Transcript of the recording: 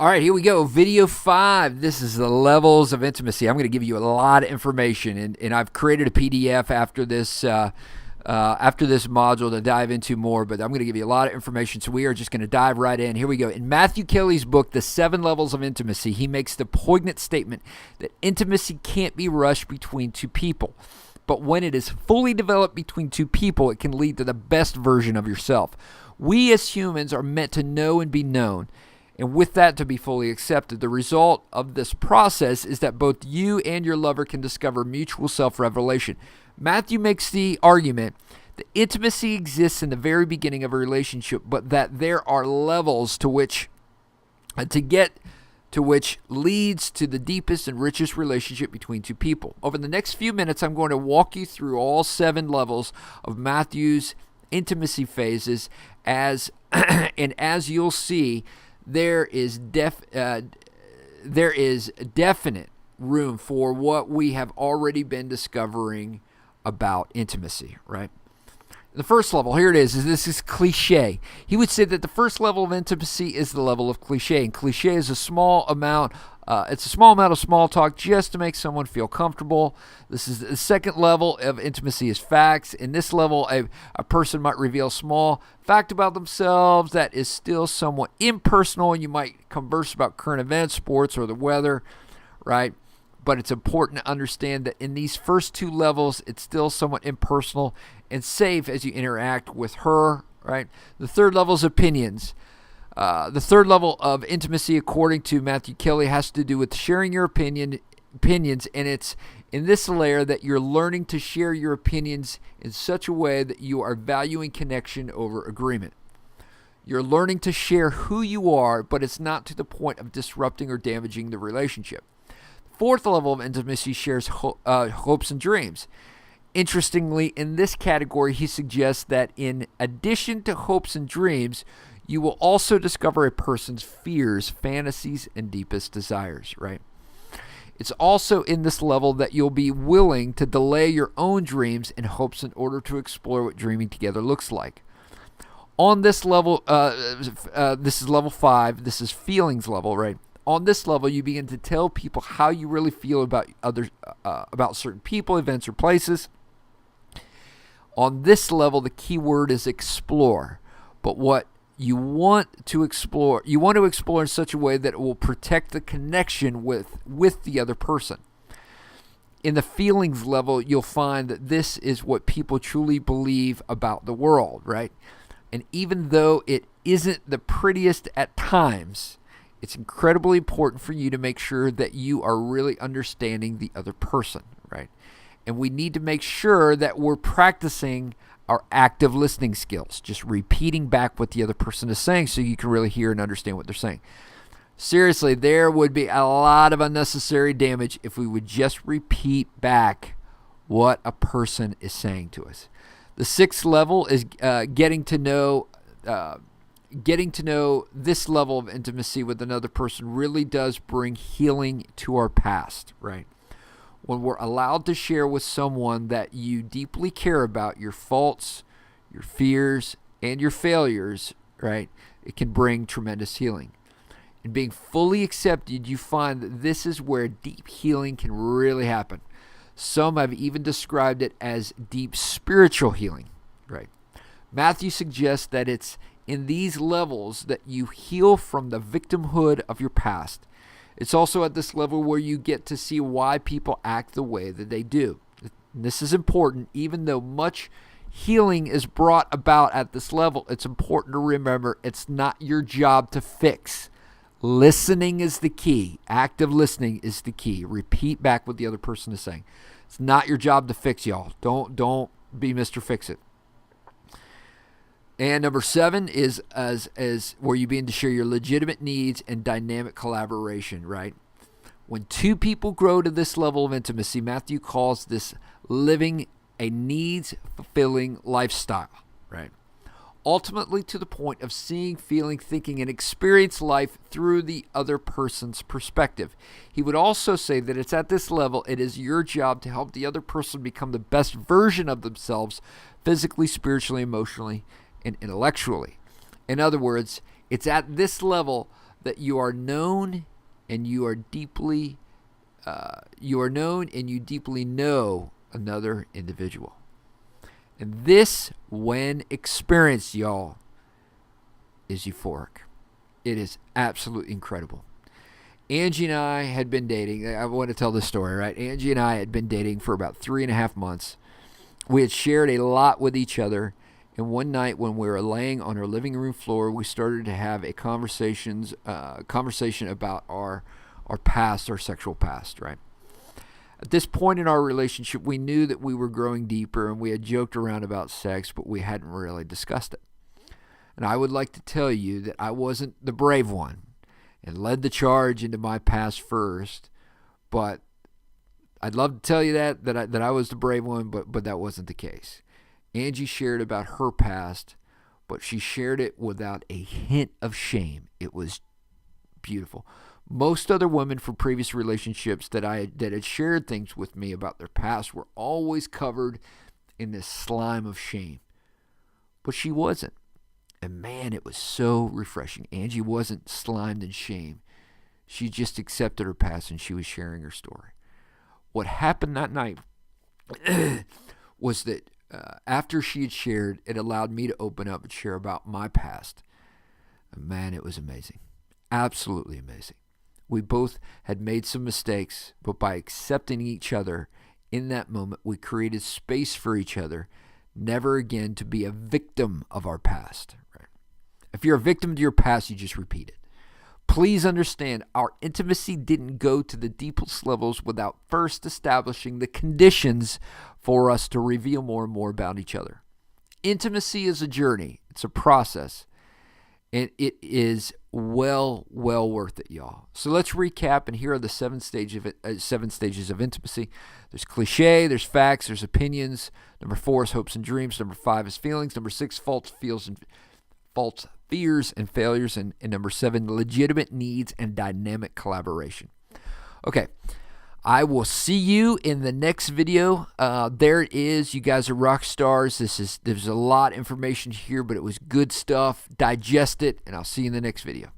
All right, here we go. Video 5. This is the levels of intimacy. I'm going to give you a lot of information, and I've created a PDF after this module to dive into more, but I'm going to give you a lot of information, so we are just going to dive right in. Here we go. In Matthew Kelly's book, The 7 Levels of Intimacy, he makes the poignant statement that intimacy can't be rushed between two people. But when it is fully developed between two people, it can lead to the best version of yourself. We as humans are meant to know and be known, and with that to be fully accepted. The result of this process is that both you and your lover can discover mutual self-revelation. Matthew makes the argument that intimacy exists in the very beginning of a relationship, but that there are levels to which leads to the deepest and richest relationship between two people. Over the next few minutes, I'm going to walk you through all 7 levels of Matthew's intimacy phases, as you'll see, there is definite room for what we have already been discovering about intimacy, right? The first level, here it is. This is cliche. He would say that the first level of intimacy is the level of cliche, and cliche is a small amount. It's a small amount of small talk just to make someone feel comfortable. This is the second level of intimacy is facts. In this level, a person might reveal a small fact about themselves that is still somewhat impersonal, and you might converse about current events, sports, or the weather, right? But it's important to understand that in these first 2 levels, it's still somewhat impersonal and safe as you interact with her, right? The third level is opinions. The third level of intimacy, according to Matthew Kelly, has to do with sharing your opinions, and it's in this layer that you're learning to share your opinions in such a way that you are valuing connection over agreement. You're learning to share who you are, but it's not to the point of disrupting or damaging the relationship. Fourth level of intimacy shares hopes and dreams. Interestingly, in this category, he suggests that in addition to hopes and dreams, you will also discover a person's fears, fantasies, and deepest desires, right? It's also in this level that you'll be willing to delay your own dreams and hopes in order to explore what dreaming together looks like. On this level, this is level 5, this is feelings level, right? On this level, you begin to tell people how you really feel about about certain people, events, or places. On this level, the key word is explore. But what you want to explore in such a way that it will protect the connection with the other person. In the feelings level, you'll find that this is what people truly believe about the world, right? And even though it isn't the prettiest at times, it's incredibly important for you to make sure that you are really understanding the other person, right? And we need to make sure that we're practicing our active listening skills, just repeating back what the other person is saying so you can really hear and understand what they're saying. Seriously, there would be a lot of unnecessary damage if we would just repeat back what a person is saying to us. The 6th level is getting to know this level of intimacy with another person really does bring healing to our past, right? When we're allowed to share with someone that you deeply care about your faults, your fears, and your failures, right, it can bring tremendous healing. In being fully accepted, you find that this is where deep healing can really happen. Some have even described it as deep spiritual healing, right? Matthew suggests that it's in these levels that you heal from the victimhood of your past. It's also at this level where you get to see why people act the way that they do. And this is important. Even though much healing is brought about at this level, it's important to remember it's not your job to fix. Listening is the key. Active listening is the key. Repeat back what the other person is saying. It's not your job to fix, y'all. Don't be Mr. Fix-It. And number 7 is where you begin to share your legitimate needs and dynamic collaboration, right? When two people grow to this level of intimacy, Matthew calls this living a needs-fulfilling lifestyle, right? Ultimately to the point of seeing, feeling, thinking, and experience life through the other person's perspective. He would also say that it's at this level, it is your job to help the other person become the best version of themselves, physically, spiritually, emotionally, and intellectually. In other words, it's at this level that you are known and you are deeply you are known and you deeply know another individual. And this, when experienced, y'all, is euphoric. It is absolutely incredible. Angie and I had been dating. I want to tell this story, right? Angie and I had been dating for about 3.5 months. We had shared a lot with each other. And one night when we were laying on our living room floor, we started to have a conversation about our past, our sexual past, right? At this point in our relationship, we knew that we were growing deeper, and we had joked around about sex, but we hadn't really discussed it. And I would like to tell you that I wasn't the brave one and led the charge into my past first, but I'd love to tell you that I was the brave one, but that wasn't the case. Angie shared about her past, but she shared it without a hint of shame. It was beautiful. Most other women from previous relationships that had shared things with me about their past were always covered in this slime of shame, but she wasn't. And man, it was so refreshing. Angie wasn't slimed in shame. She just accepted her past and she was sharing her story. What happened that night was that after she had shared, it allowed me to open up and share about my past. And man, it was amazing. Absolutely amazing. We both had made some mistakes, but by accepting each other in that moment, we created space for each other, never again to be a victim of our past. Right? If you're a victim to your past, you just repeat it. Please understand, our intimacy didn't go to the deepest levels without first establishing the conditions for us to reveal more and more about each other. Intimacy is a journey. It's a process. And it is well worth it, y'all. So let's recap, and here are the 7 stages of intimacy. There's cliche, there's facts, there's opinions. Number 4 is hopes and dreams. Number 5 is feelings. Number 6, false fears and failures. And number 7, legitimate needs and dynamic collaboration. Okay. I will see you in the next video. There it is. You guys are rock stars. There's a lot of information here, but it was good stuff. Digest it, and I'll see you in the next video.